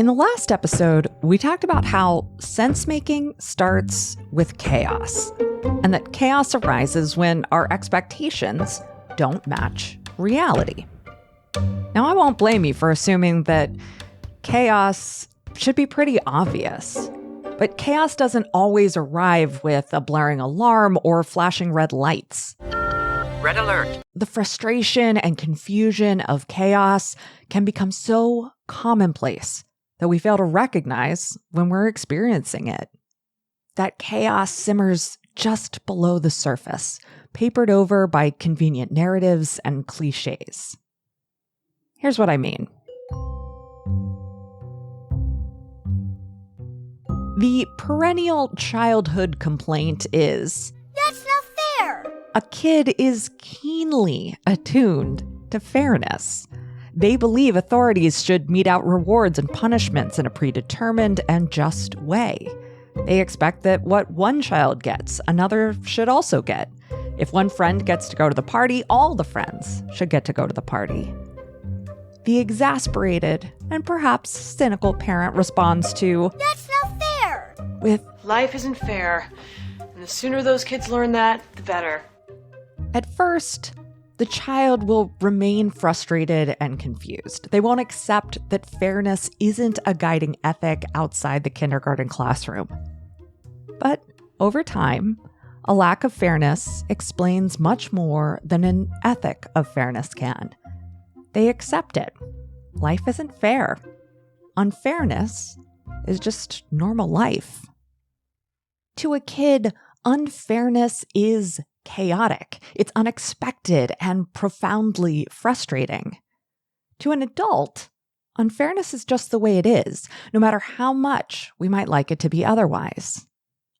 the last episode, we talked about how sense-making starts with chaos, and that chaos arises when our expectations don't match reality. Now, I won't blame you for assuming that chaos should be pretty obvious, but chaos doesn't always arrive with a blaring alarm or flashing red lights. Red alert. The frustration and confusion of chaos can become so commonplace that we fail to recognize when we're experiencing it. That chaos simmers just below the surface, papered over by convenient narratives and cliches. Here's what I mean. The perennial childhood complaint is, "That's not fair." A kid is keenly attuned to fairness. They believe authorities should mete out rewards and punishments in a predetermined and just way. They expect that what one child gets, another should also get. If one friend gets to go to the party, all the friends should get to go to the party. The exasperated and perhaps cynical parent responds to, "That's not fair," with, "Life isn't fair, and the sooner those kids learn that, the better." At first, the child will remain frustrated and confused. They won't accept that fairness isn't a guiding ethic outside the kindergarten classroom. But over time, a lack of fairness explains much more than an ethic of fairness can. They accept it. Life isn't fair. Unfairness is just normal life. To a kid, unfairness is chaotic. It's unexpected and profoundly frustrating. To an adult, unfairness is just the way it is, no matter how much we might like it to be otherwise.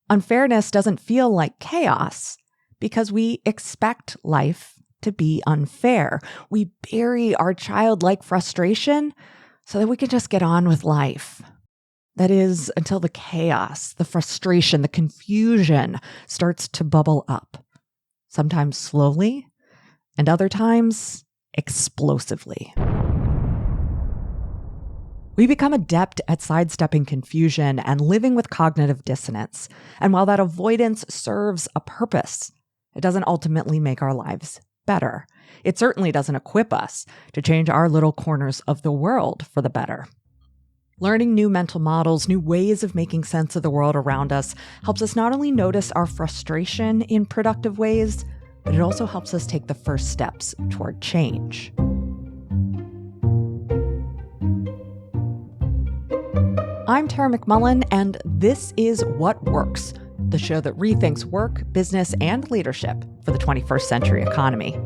Unfairness doesn't feel like chaos because we expect life to be unfair. We bury our childlike frustration so that we can just get on with life. That is, until the chaos, the frustration, the confusion starts to bubble up. Sometimes slowly, and other times explosively. We become adept at sidestepping confusion and living with cognitive dissonance. And while that avoidance serves a purpose, it doesn't ultimately make our lives better. It certainly doesn't equip us to change our little corners of the world for the better. Learning new mental models, new ways of making sense of the world around us helps us not only notice our frustration in productive ways, but it also helps us take the first steps toward change. I'm Tara McMullen, and this is What Works, the show that rethinks work, business, and leadership for the 21st century economy.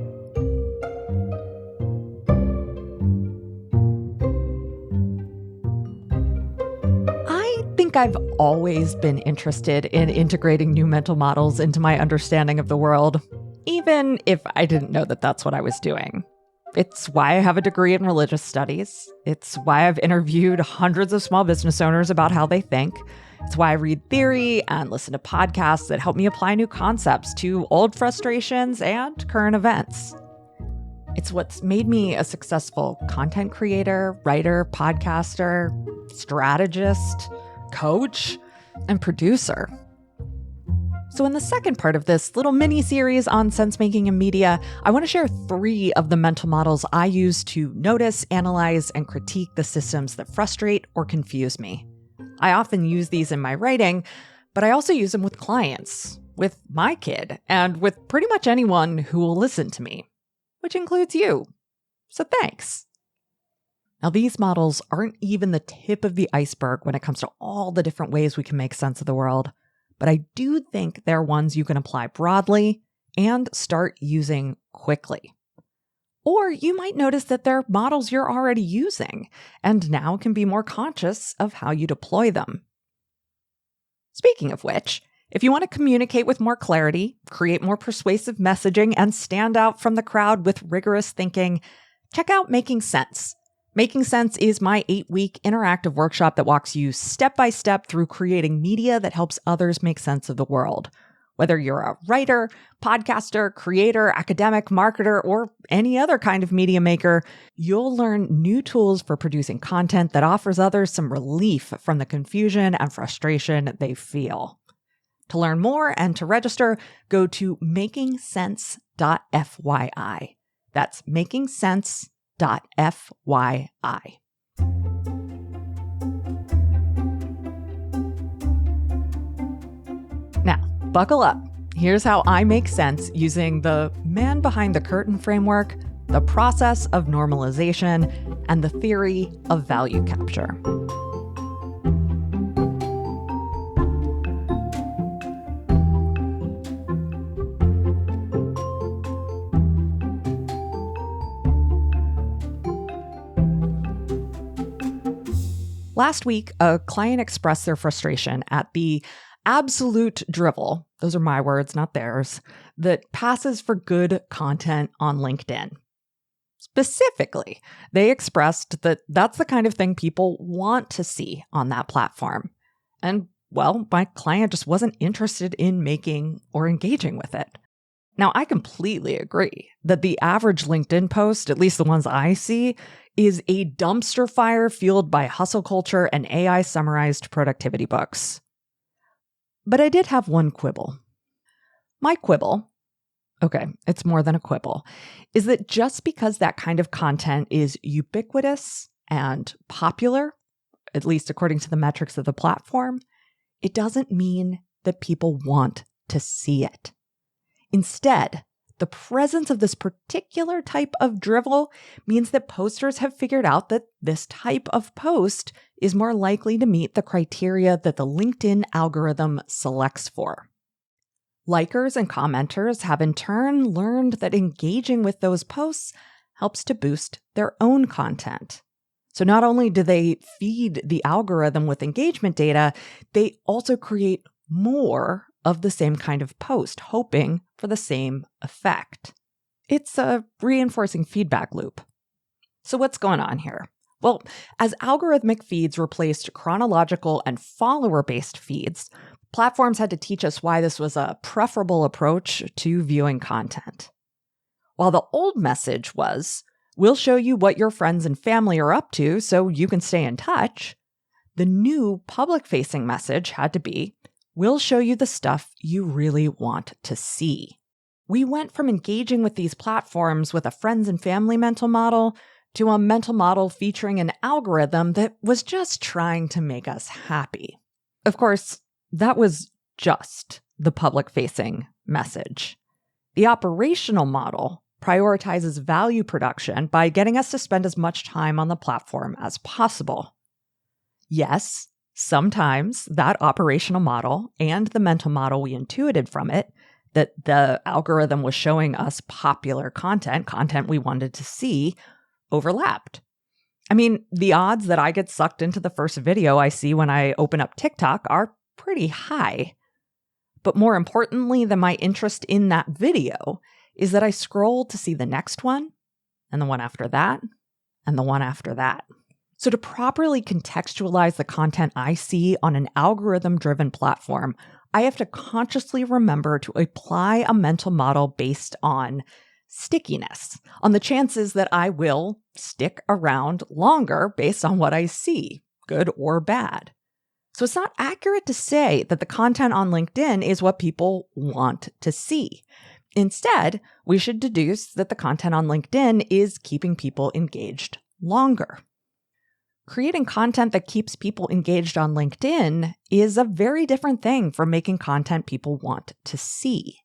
I've always been interested in integrating new mental models into my understanding of the world, even if I didn't know that that's what I was doing. It's why I have a degree in religious studies. It's why I've interviewed hundreds of small business owners about how they think. It's why I read theory and listen to podcasts that help me apply new concepts to old frustrations and current events. It's what's made me a successful content creator, writer, podcaster, strategist, coach, and producer. So in the second part of this little mini-series on sense-making in media, I want to share 3 of the mental models I use to notice, analyze, and critique the systems that frustrate or confuse me. I often use these in my writing, but I also use them with clients, with my kid, and with pretty much anyone who will listen to me, which includes you. So thanks. Now, these models aren't even the tip of the iceberg when it comes to all the different ways we can make sense of the world, but I do think they're ones you can apply broadly and start using quickly. Or you might notice that they're models you're already using and now can be more conscious of how you deploy them. Speaking of which, if you want to communicate with more clarity, create more persuasive messaging, and stand out from the crowd with rigorous thinking, check out Making Sense. Making Sense is my 8-week interactive workshop that walks you step by step through creating media that helps others make sense of the world. Whether you're a writer, podcaster, creator, academic, marketer, or any other kind of media maker, you'll learn new tools for producing content that offers others some relief from the confusion and frustration they feel. To learn more and to register, go to makingsense.fyi. That's makingsense.fyi. Now, buckle up. Here's how I make sense using the man behind the curtain framework, the process of normalization, and the theory of value capture. Last week, a client expressed their frustration at the absolute drivel, those are my words, not theirs, that passes for good content on LinkedIn. Specifically, they expressed that that's the kind of thing people want to see on that platform. And, well, my client just wasn't interested in making or engaging with it. Now, I completely agree that the average LinkedIn post, at least the ones I see, is a dumpster fire fueled by hustle culture and AI summarized productivity books. But I did have one quibble. My quibble, okay, it's more than a quibble, is that just because that kind of content is ubiquitous and popular, at least according to the metrics of the platform, it doesn't mean that people want to see it. Instead, the presence of this particular type of drivel means that posters have figured out that this type of post is more likely to meet the criteria that the LinkedIn algorithm selects for. Likers and commenters have in turn learned that engaging with those posts helps to boost their own content. So not only do they feed the algorithm with engagement data, they also create more of the same kind of post, hoping for the same effect. It's a reinforcing feedback loop. So what's going on here? Well, as algorithmic feeds replaced chronological and follower-based feeds, platforms had to teach us why this was a preferable approach to viewing content. While the old message was, we'll show you what your friends and family are up to so you can stay in touch, the new public-facing message had to be, we'll show you the stuff you really want to see. We went from engaging with these platforms with a friends and family mental model to a mental model featuring an algorithm that was just trying to make us happy. Of course, that was just the public-facing message. The operational model prioritizes value production by getting us to spend as much time on the platform as possible. Yes, sometimes that operational model and the mental model we intuited from it, that the algorithm was showing us popular content we wanted to see, overlapped. I mean, the odds that I get sucked into the first video I see when I open up TikTok are pretty high. But more importantly than my interest in that video is that I scroll to see the next one, and the one after that, and the one after that. So to properly contextualize the content I see on an algorithm-driven platform, I have to consciously remember to apply a mental model based on stickiness, on the chances that I will stick around longer based on what I see, good or bad. So it's not accurate to say that the content on LinkedIn is what people want to see. Instead, we should deduce that the content on LinkedIn is keeping people engaged longer. Creating content that keeps people engaged on LinkedIn is a very different thing from making content people want to see.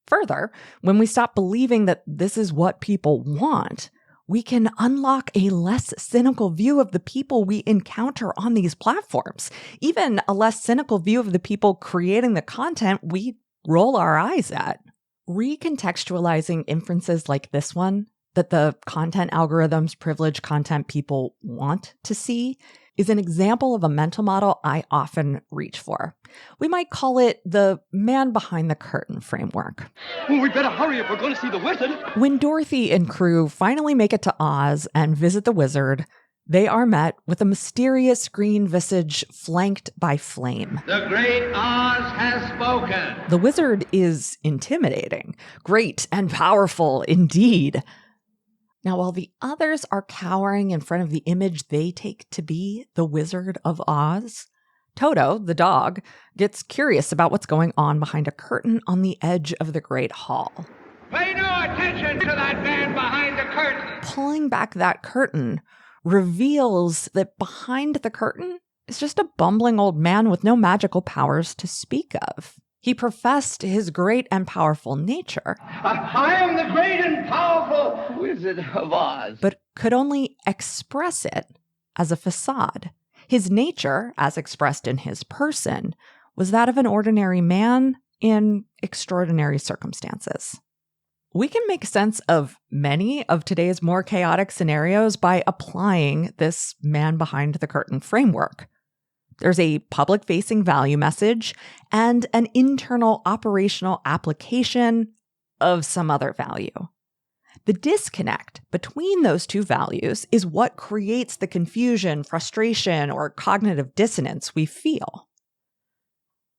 Further, when we stop believing that this is what people want, we can unlock a less cynical view of the people we encounter on these platforms, even a less cynical view of the people creating the content we roll our eyes at. Recontextualizing inferences like this one, that the content algorithms privilege content people want to see, is an example of a mental model I often reach for. We might call it the man behind the curtain framework. Well, we better hurry if we're going to see the wizard. When Dorothy and crew finally make it to Oz and visit the wizard, they are met with a mysterious green visage flanked by flame. The great Oz has spoken. The wizard is intimidating, great and powerful indeed. Now, while the others are cowering in front of the image they take to be the Wizard of Oz, Toto, the dog, gets curious about what's going on behind a curtain on the edge of the Great Hall. Pay no attention to that man behind the curtain. Pulling back that curtain reveals that behind the curtain is just a bumbling old man with no magical powers to speak of. He professed his great and powerful nature. I am the great and powerful Wizard of Oz. But could only express it as a facade. His nature, as expressed in his person, was that of an ordinary man in extraordinary circumstances. We can make sense of many of today's more chaotic scenarios by applying this man behind the curtain framework. There's a public-facing value message and an internal operational application of some other value. The disconnect between those two values is what creates the confusion, frustration, or cognitive dissonance we feel.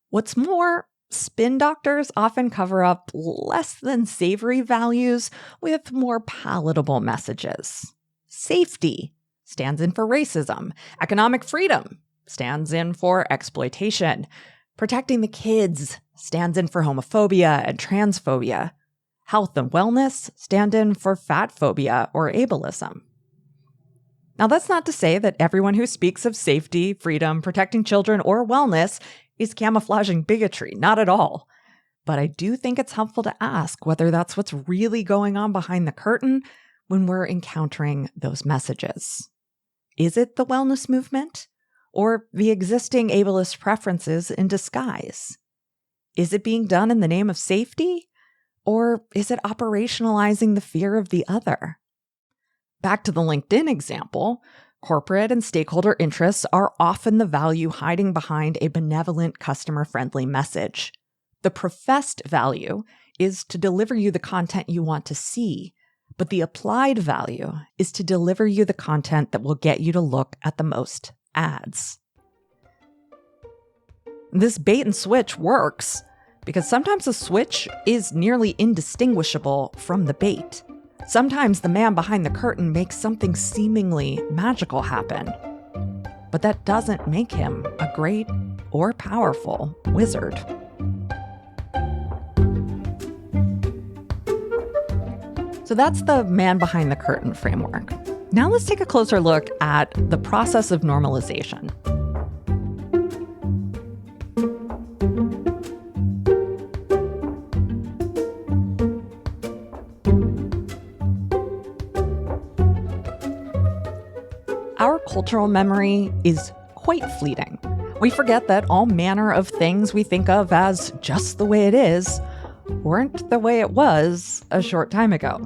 What's more, spin doctors often cover up less than savory values with more palatable messages. Safety stands in for racism. Economic freedom stands in for exploitation. Protecting the kids stands in for homophobia and transphobia. Health and wellness stand in for fat phobia or ableism. Now, that's not to say that everyone who speaks of safety, freedom, protecting children, or wellness is camouflaging bigotry. Not at all. But I do think it's helpful to ask whether that's what's really going on behind the curtain when we're encountering those messages. Is it the wellness movement? Or the existing ableist preferences in disguise? Is it being done in the name of safety? Or is it operationalizing the fear of the other? Back to the LinkedIn example, corporate and stakeholder interests are often the value hiding behind a benevolent, customer-friendly message. The professed value is to deliver you the content you want to see, but the applied value is to deliver you the content that will get you to look at the most ads. This bait and switch works because sometimes the switch is nearly indistinguishable from the bait. Sometimes the man behind the curtain makes something seemingly magical happen, but that doesn't make him a great or powerful wizard. So that's the man behind the curtain framework. Now let's take a closer look at the process of normalization. Our cultural memory is quite fleeting. We forget that all manner of things we think of as just the way it is weren't the way it was a short time ago.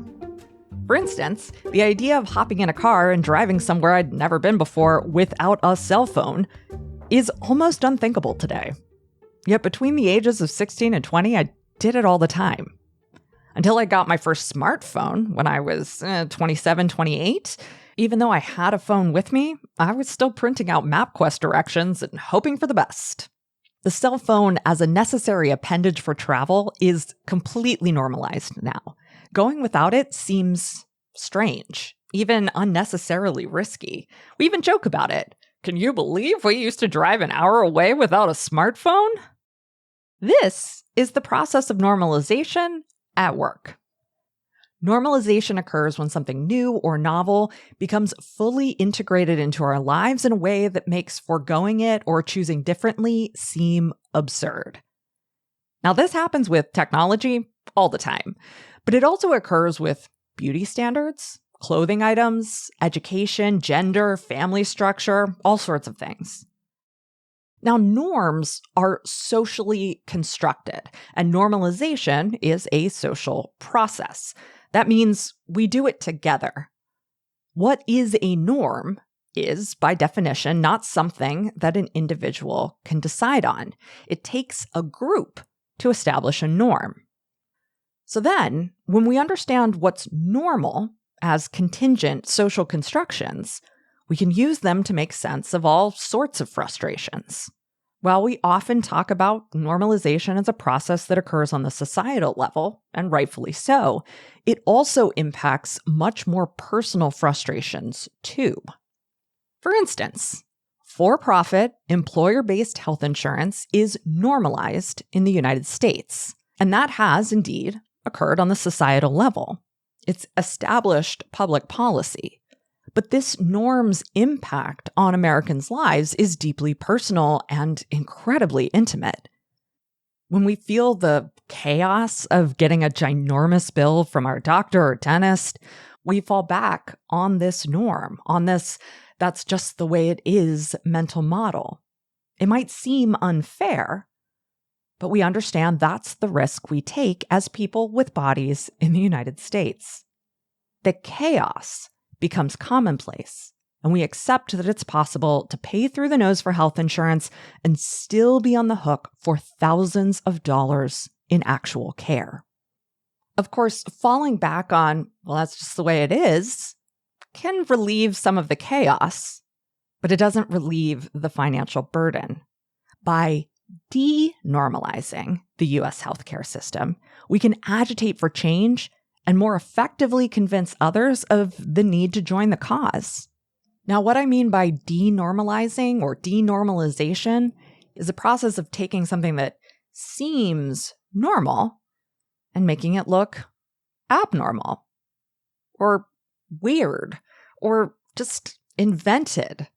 For instance, the idea of hopping in a car and driving somewhere I'd never been before without a cell phone is almost unthinkable today. Yet between the ages of 16 and 20, I did it all the time. Until I got my first smartphone when I was 27, 28, even though I had a phone with me, I was still printing out MapQuest directions and hoping for the best. The cell phone as a necessary appendage for travel is completely normalized now. Going without it seems strange, even unnecessarily risky. We even joke about it. Can you believe we used to drive an hour away without a smartphone? This is the process of normalization at work. Normalization occurs when something new or novel becomes fully integrated into our lives in a way that makes foregoing it or choosing differently seem absurd. Now, this happens with technology all the time, but it also occurs with beauty standards, clothing items, education, gender, family structure, all sorts of things. Now, norms are socially constructed, and normalization is a social process. That means we do it together. What is a norm is, by definition, not something that an individual can decide on. It takes a group to establish a norm. So then, when we understand what's normal as contingent social constructions, We can use them to make sense of all sorts of frustrations. While we often talk about normalization as a process that occurs on the societal level, and rightfully so, it also impacts much more personal frustrations too. For instance, for-profit, employer-based health insurance is normalized in the United States, and that has indeed occurred on the societal level. It's established public policy. But this norm's impact on Americans' lives is deeply personal and incredibly intimate. When we feel the chaos of getting a ginormous bill from our doctor or dentist, we fall back on this norm, on this "that's just the way it is" mental model. It might seem unfair, but we understand that's the risk we take as people with bodies in the United States. The chaos becomes commonplace, and we accept that it's possible to pay through the nose for health insurance and still be on the hook for thousands of dollars in actual care. Of course, falling back on, well, that's just the way it is, can relieve some of the chaos, but it doesn't relieve the financial burden. By denormalizing the U.S. healthcare system, we can agitate for change and more effectively convince others of the need to join the cause. Now, what I mean by denormalizing or denormalization is a process of taking something that seems normal and making it look abnormal or weird or just invented,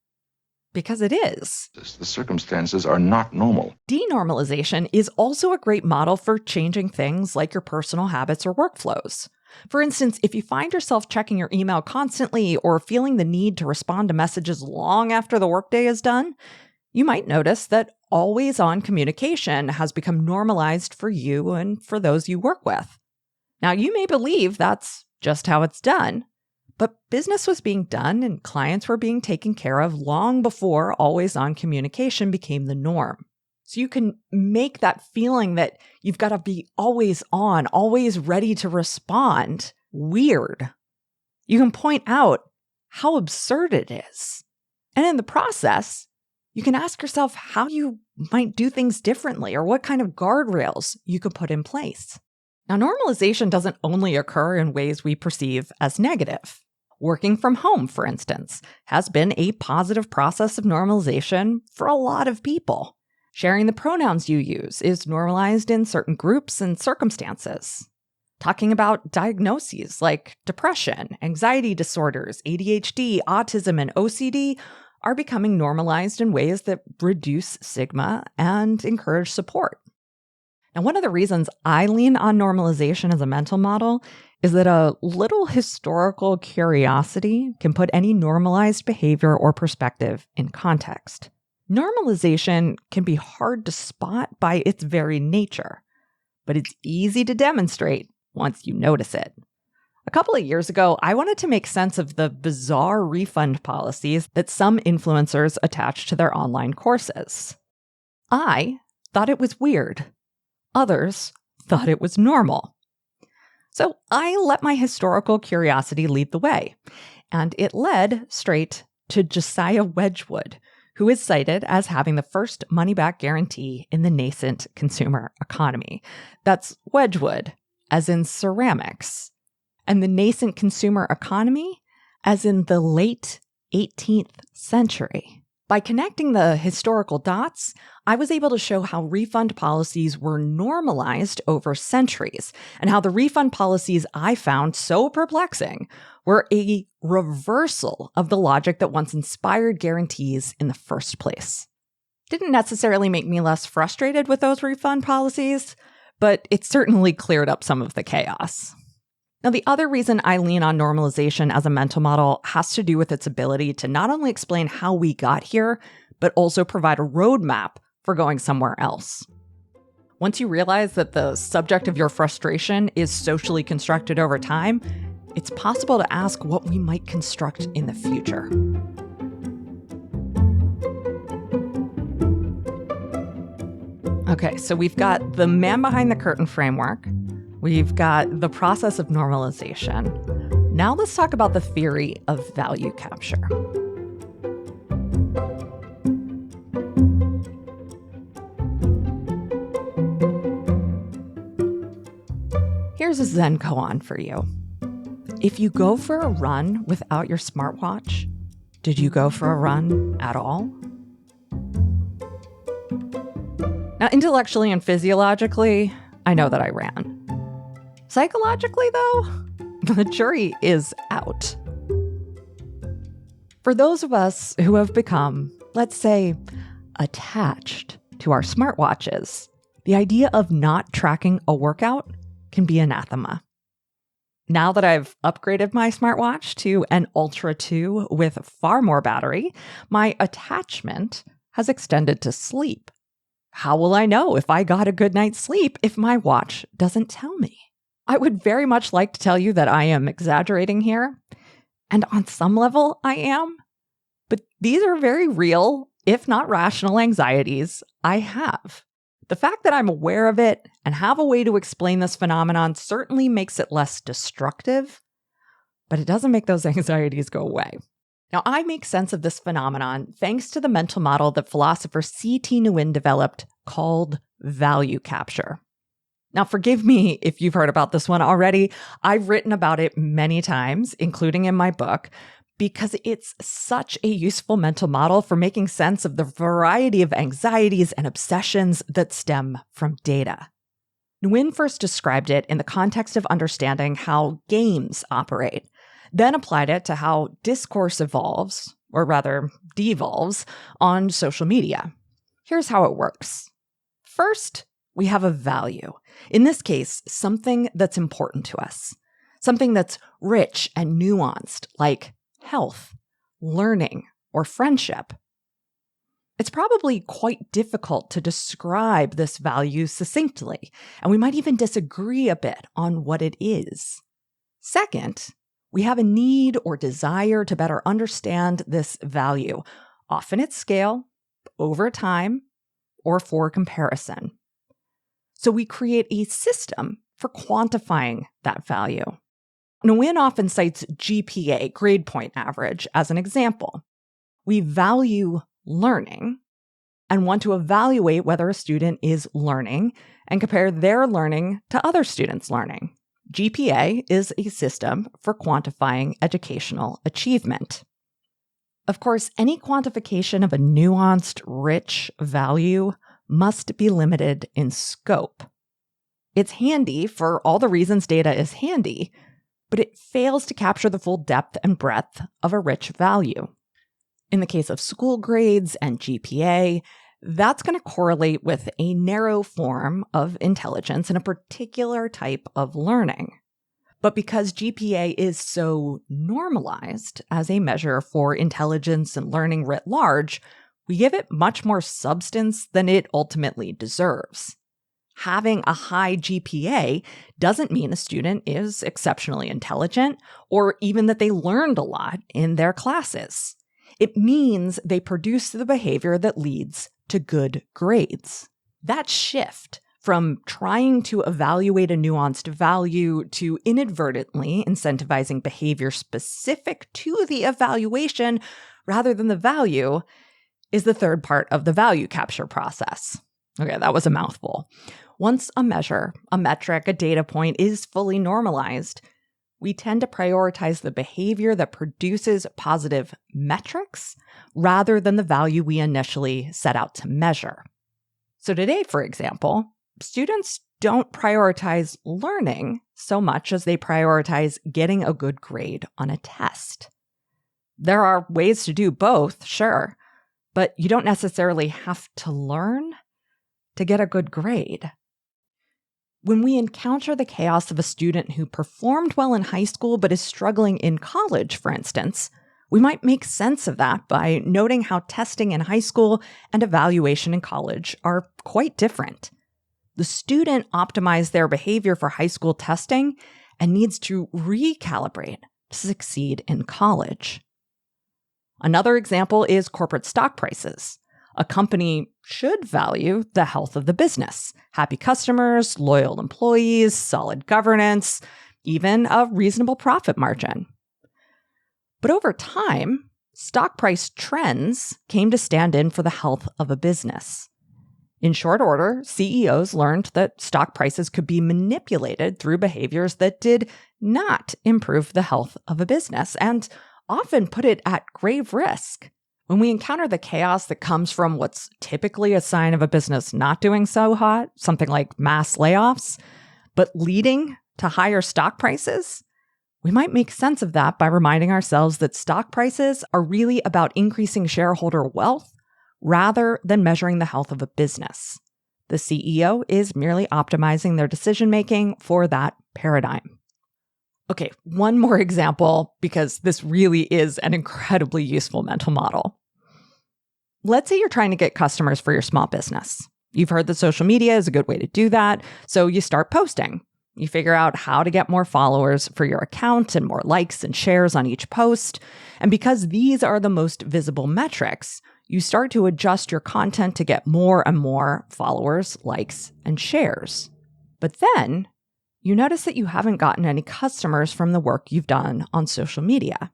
because it is. The circumstances are not normal. Denormalization is also a great model for changing things like your personal habits or workflows. For instance, if you find yourself checking your email constantly or feeling the need to respond to messages long after the workday is done, you might notice that always-on communication has become normalized for you and for those you work with. Now, you may believe that's just how it's done, but business was being done and clients were being taken care of long before always-on communication became the norm. So you can make that feeling that you've got to be always on, always ready to respond, weird. You can point out how absurd it is. And in the process, you can ask yourself how you might do things differently or what kind of guardrails you could put in place. Now, normalization doesn't only occur in ways we perceive as negative. Working from home, for instance, has been a positive process of normalization for a lot of people. Sharing the pronouns you use is normalized in certain groups and circumstances. Talking about diagnoses like depression, anxiety disorders, ADHD, autism, and OCD are becoming normalized in ways that reduce stigma and encourage support. Now, one of the reasons I lean on normalization as a mental model is that a little historical curiosity can put any normalized behavior or perspective in context. Normalization can be hard to spot by its very nature, but it's easy to demonstrate once you notice it. A couple of years ago, I wanted to make sense of the bizarre refund policies that some influencers attach to their online courses. I thought it was weird. Others thought it was normal. So I let my historical curiosity lead the way, and it led straight to Josiah Wedgwood, who is cited as having the first money-back guarantee in the nascent consumer economy. That's Wedgwood, as in ceramics, and the nascent consumer economy, as in the late 18th century. By connecting the historical dots, I was able to show how refund policies were normalized over centuries, and how the refund policies I found so perplexing were a reversal of the logic that once inspired guarantees in the first place. Didn't necessarily make me less frustrated with those refund policies, but it certainly cleared up some of the chaos. Now, the other reason I lean on normalization as a mental model has to do with its ability to not only explain how we got here, but also provide a roadmap for going somewhere else. Once you realize that the subject of your frustration is socially constructed over time, it's possible to ask what we might construct in the future. Okay, so we've got the man behind the curtain framework. We've got the process of normalization. Now let's talk about the theory of value capture. here's a Zen koan for you. If you go for a run without your smartwatch, did you go for a run at all? Now, intellectually and physiologically, I know that I ran. Psychologically, though, the jury is out. For those of us who have become, let's say, attached to our smartwatches, the idea of not tracking a workout can be anathema. Now that I've upgraded my smartwatch to an Ultra 2 with far more battery, my attachment has extended to sleep. How will I know if I got a good night's sleep if my watch doesn't tell me? I would very much like to tell you that I am exaggerating here, and on some level I am, but these are very real, if not rational, anxieties I have. The fact that I'm aware of it and have a way to explain this phenomenon certainly makes it less destructive, but it doesn't make those anxieties go away. Now, I make sense of this phenomenon thanks to the mental model that philosopher C.T. Nguyen developed called value capture. Now, forgive me if you've heard about this one already. I've written about it many times, including in my book, because it's such a useful mental model for making sense of the variety of anxieties and obsessions that stem from data. Nguyen first described it in the context of understanding how games operate, then applied it to how discourse evolves, or rather devolves, on social media. Here's how it works. First, we have a value. In this case, something that's important to us. Something that's rich and nuanced, like health, learning, or friendship. It's probably quite difficult to describe this value succinctly, and we might even disagree a bit on what it is. Second, we have a need or desire to better understand this value, often at scale, over time, or for comparison. So we create a system for quantifying that value. Nguyen often cites GPA, grade point average, as an example. We value learning and want to evaluate whether a student is learning and compare their learning to other students' learning. GPA is a system for quantifying educational achievement. Of course, any quantification of a nuanced, rich value must be limited in scope. It's handy for all the reasons data is handy, but it fails to capture the full depth and breadth of a rich value. In the case of school grades and GPA, that's going to correlate with a narrow form of intelligence in a particular type of learning. But because GPA is so normalized as a measure for intelligence and learning writ large, we give it much more substance than it ultimately deserves. Having a high GPA doesn't mean a student is exceptionally intelligent or even that they learned a lot in their classes. It means they produce the behavior that leads to good grades. That shift from trying to evaluate a nuanced value to inadvertently incentivizing behavior specific to the evaluation rather than the value is the third part of the value capture process. Okay, that was a mouthful. Once a measure, a metric, a data point is fully normalized, we tend to prioritize the behavior that produces positive metrics rather than the value we initially set out to measure. So today, for example, students don't prioritize learning so much as they prioritize getting a good grade on a test. There are ways to do both, sure, but you don't necessarily have to learn to get a good grade. When we encounter the chaos of a student who performed well in high school but is struggling in college, for instance, we might make sense of that by noting how testing in high school and evaluation in college are quite different. The student optimized their behavior for high school testing and needs to recalibrate to succeed in college. Another example is corporate stock prices. A company should value the health of the business, happy customers, loyal employees, solid governance, even a reasonable profit margin. But over time, stock price trends came to stand in for the health of a business. In short order, CEOs learned that stock prices could be manipulated through behaviors that did not improve the health of a business and often put it at grave risk. When we encounter the chaos that comes from what's typically a sign of a business not doing so hot, something like mass layoffs, but leading to higher stock prices, we might make sense of that by reminding ourselves that stock prices are really about increasing shareholder wealth rather than measuring the health of a business. The CEO is merely optimizing their decision-making for that paradigm. Okay, one more example, because this really is an incredibly useful mental model. Let's say you're trying to get customers for your small business. You've heard that social media is a good way to do that, so you start posting. You figure out how to get more followers for your account and more likes and shares on each post. And because these are the most visible metrics, you start to adjust your content to get more and more followers, likes, and shares. But then you notice that you haven't gotten any customers from the work you've done on social media.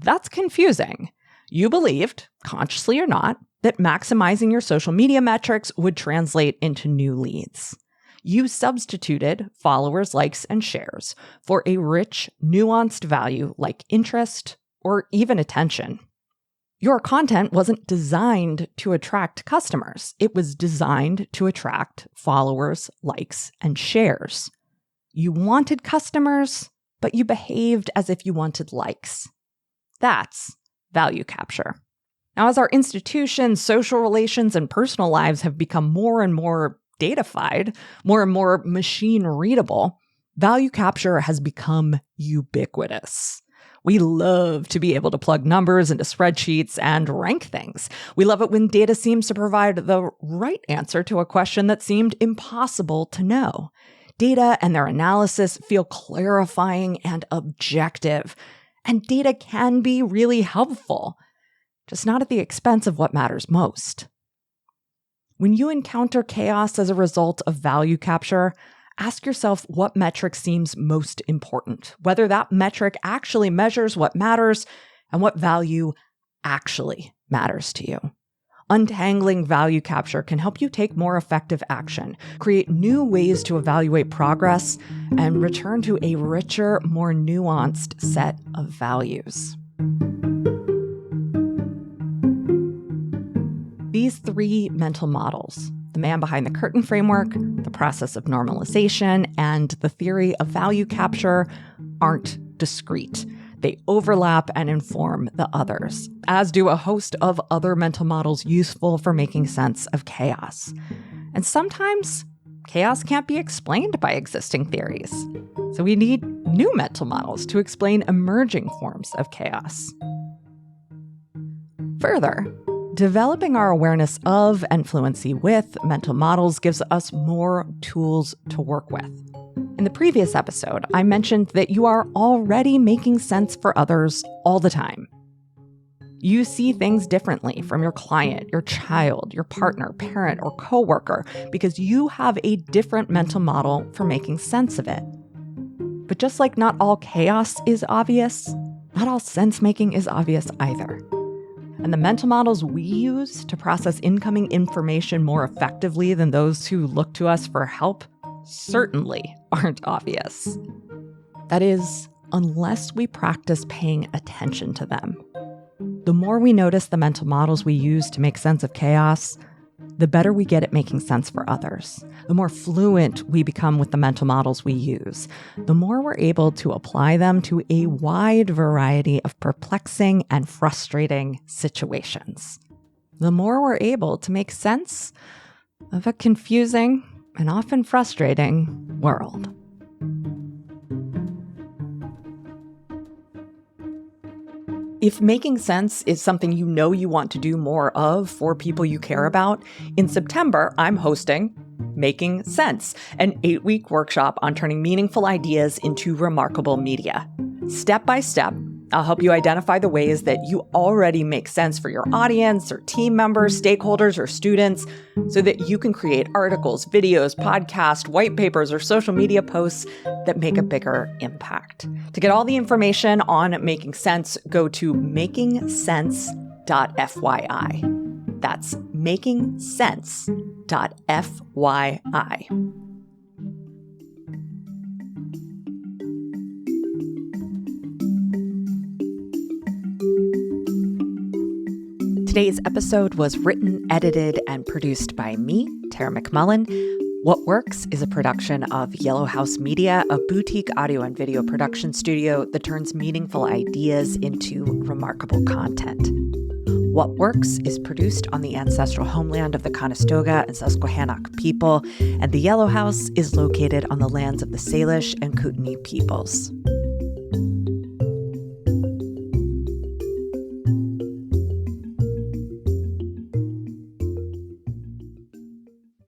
That's confusing. You believed, consciously or not, that maximizing your social media metrics would translate into new leads. You substituted followers, likes, and shares for a rich, nuanced value like interest or even attention. Your content wasn't designed to attract customers. It was designed to attract followers, likes, and shares. You wanted customers, but you behaved as if you wanted likes. That's value capture. Now, as our institutions, social relations, and personal lives have become more and more datafied, more and more machine readable, value capture has become ubiquitous. We love to be able to plug numbers into spreadsheets and rank things. We love it when data seems to provide the right answer to a question that seemed impossible to know. Data and their analysis feel clarifying and objective. And data can be really helpful, just not at the expense of what matters most. When you encounter chaos as a result of value capture, ask yourself what metric seems most important, whether that metric actually measures what matters and what value actually matters to you. Untangling value capture can help you take more effective action, create new ways to evaluate progress, and return to a richer, more nuanced set of values. These three mental models, the man behind the curtain framework, the process of normalization, and the theory of value capture, aren't discrete. They overlap and inform the others, as do a host of other mental models useful for making sense of chaos. And sometimes chaos can't be explained by existing theories. So we need new mental models to explain emerging forms of chaos. Further, developing our awareness of and fluency with mental models gives us more tools to work with. In the previous episode, I mentioned that you are already making sense for others all the time. You see things differently from your client, your child, your partner, parent, or coworker because you have a different mental model for making sense of it. But just like not all chaos is obvious, not all sense-making is obvious either. And the mental models we use to process incoming information more effectively than those who look to us for help certainly aren't obvious. That is, unless we practice paying attention to them. The more we notice the mental models we use to make sense of chaos, the better we get at making sense for others. The more fluent we become with the mental models we use, the more we're able to apply them to a wide variety of perplexing and frustrating situations. The more we're able to make sense of a confusing and often frustrating world. If making sense is something you know you want to do more of for people you care about, in September, I'm hosting Making Sense, an 8-week workshop on turning meaningful ideas into remarkable media. Step by step, I'll help you identify the ways that you already make sense for your audience or team members, stakeholders, or students so that you can create articles, videos, podcasts, white papers, or social media posts that make a bigger impact. To get all the information on Making Sense, go to makingsense.fyi. That's makingsense.fyi. Today's episode was written, edited, and produced by me, Tara McMullen. What Works is a production of Yellow House Media, a boutique audio and video production studio that turns meaningful ideas into remarkable content. What Works is produced on the ancestral homeland of the Conestoga and Susquehannock people, and the Yellow House is located on the lands of the Salish and Kootenai peoples.